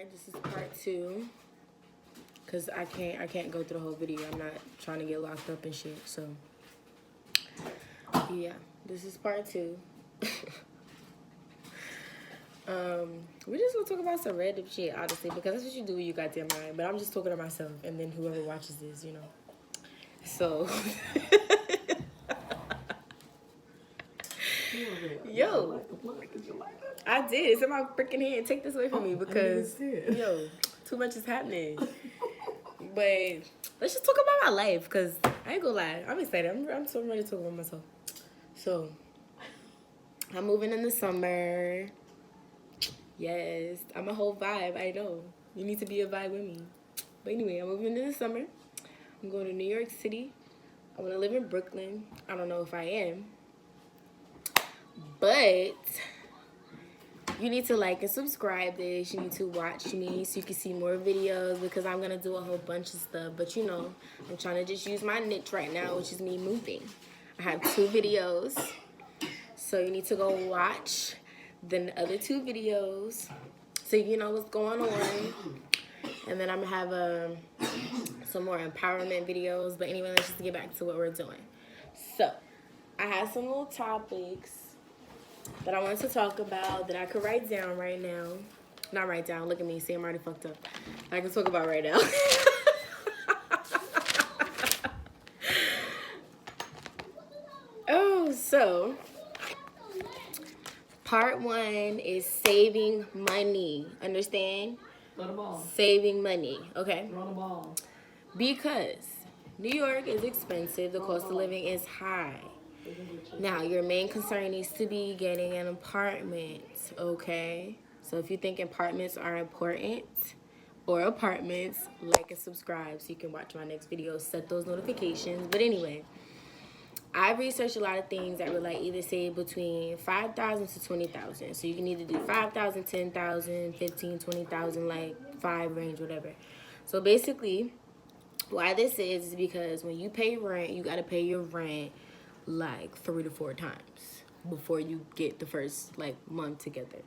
Alright, this is part 2. Cause I can't go through the whole video. I'm not trying to get locked up and shit. So yeah, this is part 2. We just gonna talk about some random shit, honestly, because that's what you do when you got your mind. But I'm just talking to myself, and then whoever watches this, you know. So, yo, I did. It's in my freaking hand. Take this away from me because yo, too much is happening. But let's just talk about my life, because I ain't gonna lie, I'm excited. I'm so ready to talk about myself. So, I'm moving in the summer. Yes, I'm a whole vibe, I know. You need to be a vibe with me. But anyway, I'm moving in the summer. I'm going to New York City. I want to live in Brooklyn. I don't know if I am. But you need to like and subscribe this. You need to watch me so you can see more videos, because I'm going to do a whole bunch of stuff. But you know, I'm trying to just use my niche right now, which is me moving. I have 2 videos. So you need to go watch the other 2 videos so you know what's going on. And then I'm going to have some more empowerment videos. But anyway, let's just get back to what we're doing. So I have some little topics that I want to talk about that I could write down right now. Not write down. Look at me. See, I'm already fucked up. I can talk about right now. So part 1 is saving money. Understand? Saving money. Okay? Because New York is expensive. The cost of living is high. Now, your main concern needs to be getting an apartment. Okay? So if you think apartments are important, or apartments, like and subscribe so you can watch my next video. Set those notifications. But anyway, I researched a lot of things that would like either save between $5,000 to $20,000. So you can either do 5,000, 10,000, 15, 20,000, like 5 range, whatever. So basically, why this is because when you pay rent, you got to pay your rent like 3 to 4 times before you get the first like month together.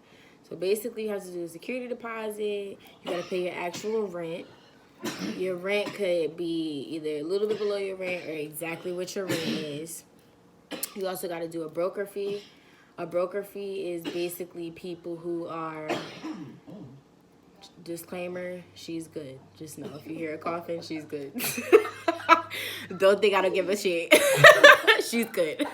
So basically, you have to do a security deposit. You got to pay your actual rent. Your rent could be either a little bit below your rent or exactly what your rent is. You also got to do a broker fee. A broker fee is basically people who are, disclaimer, she's good. Just know if you hear her coughing, she's good. Don't think I don't give a shit. She's good.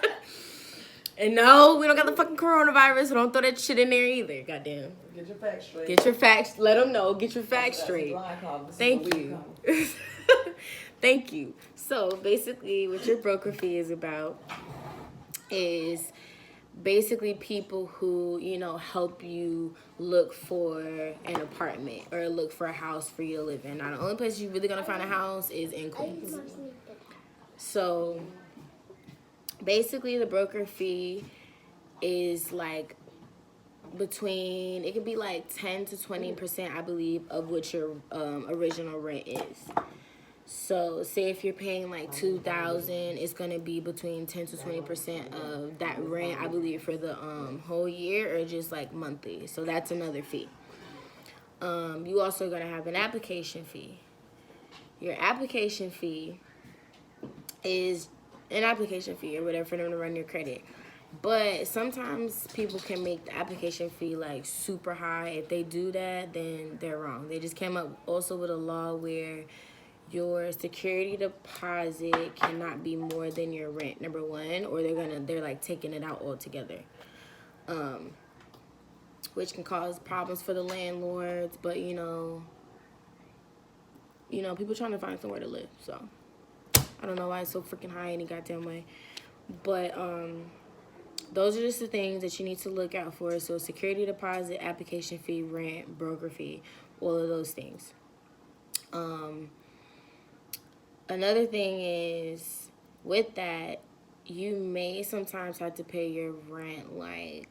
And no, we don't got the fucking coronavirus, so don't throw that shit in there either. Goddamn. Get your facts straight. Get your facts. Let them know. Get your facts straight. Thank you. Thank you. So basically, what your broker fee is about is basically people who, you know, help you look for an apartment or look for a house for you to live in. Now, the only place you're really gonna find a house is in Queens. So basically, the broker fee is like between, it could be like 10 to 20%, I believe, of what your original rent is. So say if you're paying like $2,000, it's gonna be between 10 to 20% of that rent, I believe, for the whole year, or just like monthly. So that's another fee. You also gonna have an application fee. Your application fee is an application fee or whatever for them to run your credit. But sometimes people can make the application fee like super high. If they do that, then they're wrong. They just came up also with a law where your security deposit cannot be more than your rent, number 1, or they're like taking it out altogether. Which can cause problems for the landlords, but you know, people trying to find somewhere to live, so I don't know why it's so freaking high any goddamn way. But those are just the things that you need to look out for. So security deposit, application fee, rent, broker fee, all of those things. Another thing is, with that, you may sometimes have to pay your rent like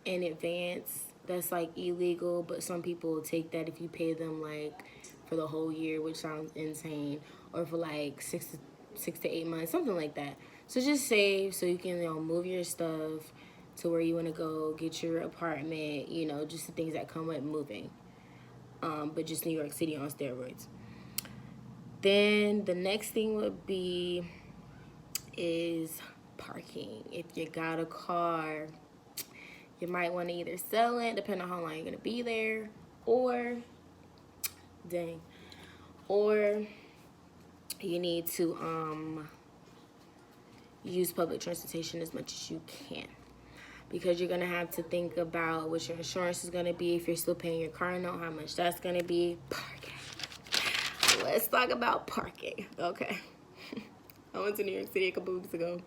in advance. That's like illegal, but some people will take that if you pay them like for the whole year, which sounds insane, or for like 6 to 8 months, something like that. So just save so you can, move your stuff to where you want to go, get your apartment, just the things that come with moving. but just New York City on steroids. Then the next thing would be is parking. If you got a car, you might want to either sell it, depending on how long you're going to be there, or, or you need to use public transportation as much as you can. Because you're going to have to think about what your insurance is going to be, if you're still paying your car note, how much that's going to be. Parking. Let's talk about parking. Okay. I went to New York City a couple weeks ago.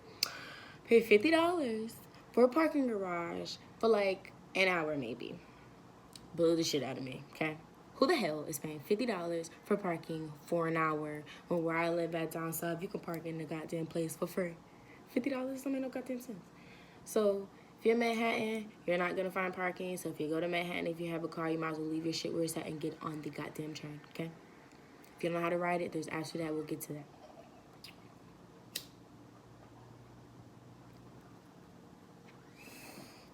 Paid $50 for a parking garage for like an hour maybe. Blew the shit out of me, okay? Who the hell is paying $50 for parking for an hour when where I live at down south, you can park in the goddamn place for free? $50 don't make no goddamn sense. So if you're in Manhattan, you're not gonna find parking. So if you go to Manhattan, if you have a car, you might as well leave your shit where it's at and get on the goddamn train, okay? If you don't know how to ride it, there's apps for that. We'll get to that.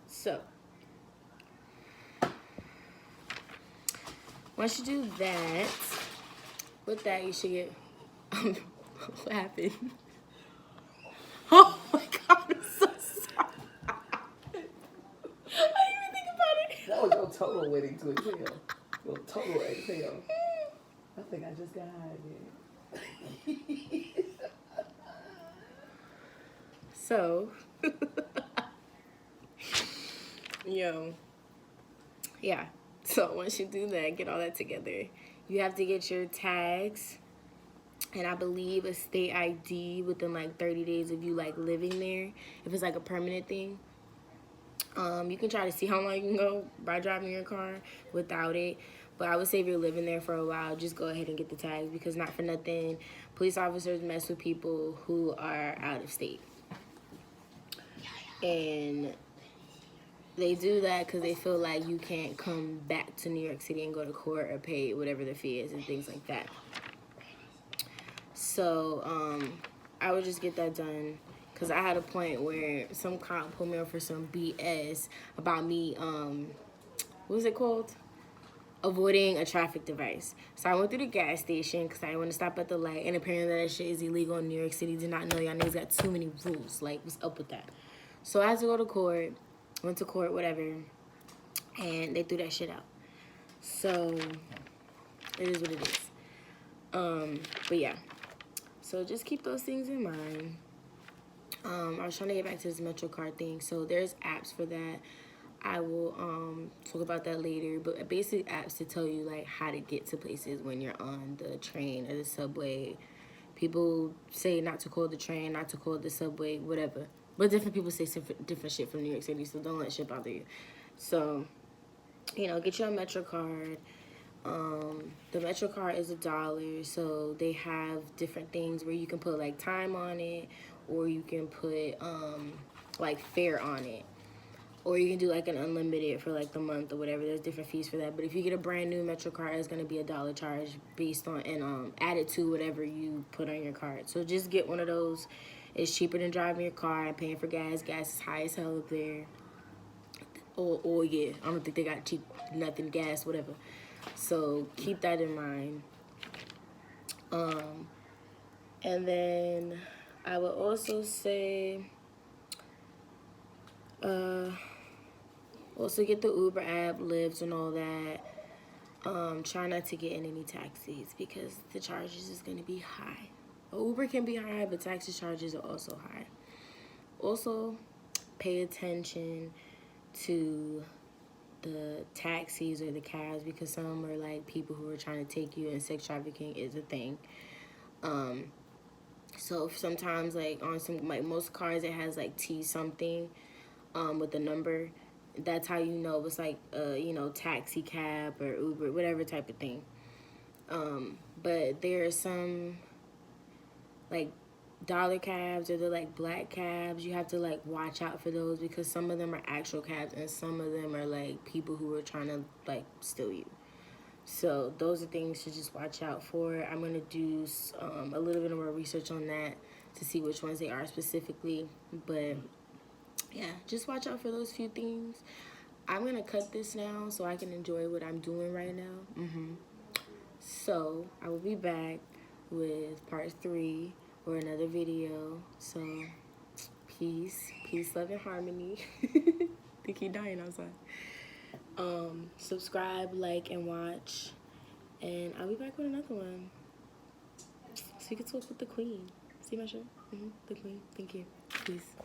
So once you do that, with that you should get what happened? Oh my god, I'm so sorry. I didn't even think about it. That was your total waiting to exhale. Your total exhale. I think I just got high again. So yeah. So once you do that, get all that together, you have to get your tags, and I believe a state ID within like 30 days of you like living there, if it's like a permanent thing. You can try to see how long you can go by driving your car without it. But I would say if you're living there for a while, just go ahead and get the tags, because not for nothing, police officers mess with people who are out of state. And they do that because they feel like you can't come back to New York City and go to court or pay whatever the fee is and things like that. So I would just get that done, because I had a point where some cop pulled me over for some BS about me, what was it called? Avoiding a traffic device. So I went through the gas station because I want to stop at the light, and apparently that shit is illegal in New York City. Did not know y'all niggas got too many rules. Like, what's up with that? So I had to go to court, went to court, whatever, and they threw that shit out. So it is what it is. But yeah. So just keep those things in mind. I was trying to get back to this MetroCard thing. So there's apps for that. I will talk about that later. But basic apps to tell you like how to get to places when you're on the train or the subway. People say not to call the train, not to call the subway, whatever. But different people say different shit from New York City, so don't let shit bother you. So, get your MetroCard. The MetroCard is $1, so they have different things where you can put like time on it, or you can put like fare on it, or you can do like an unlimited for like the month or whatever. There's different fees for that. But if you get a brand new MetroCard, it's gonna be $1 charge based on and added to whatever you put on your card. So just get one of those. It's cheaper than driving your car and paying for gas. Gas is high as hell up there. Or yeah, I don't think they got cheap nothing gas, whatever. So keep that in mind. And then I would also say, also get the Uber app, Lyft, and all that. Try not to get in any taxis because the charges is going to be high. Uber can be high, but taxi charges are also high. Also, pay attention to the taxis or the cabs, because some are like people who are trying to take you, and sex trafficking is a thing. So sometimes like on some, like most cars, it has like T something with the number. That's how you know it's like taxi cab or Uber, whatever type of thing. But there are some like dollar cabs or the like black cabs. You have to like watch out for those, because some of them are actual cabs and some of them are like people who are trying to like steal you. So those are things to just watch out for. I'm going to do a little bit more research on that to see which ones they are specifically. But yeah, just watch out for those few things. I'm gonna cut this now so I can enjoy what I'm doing right now. So I will be back with part 3 or another video. So peace, love, and harmony. Think he dying outside. Subscribe, like, and watch, and I'll be back with another one. So you can talk with the queen. See my shirt? The queen. Thank you. Peace.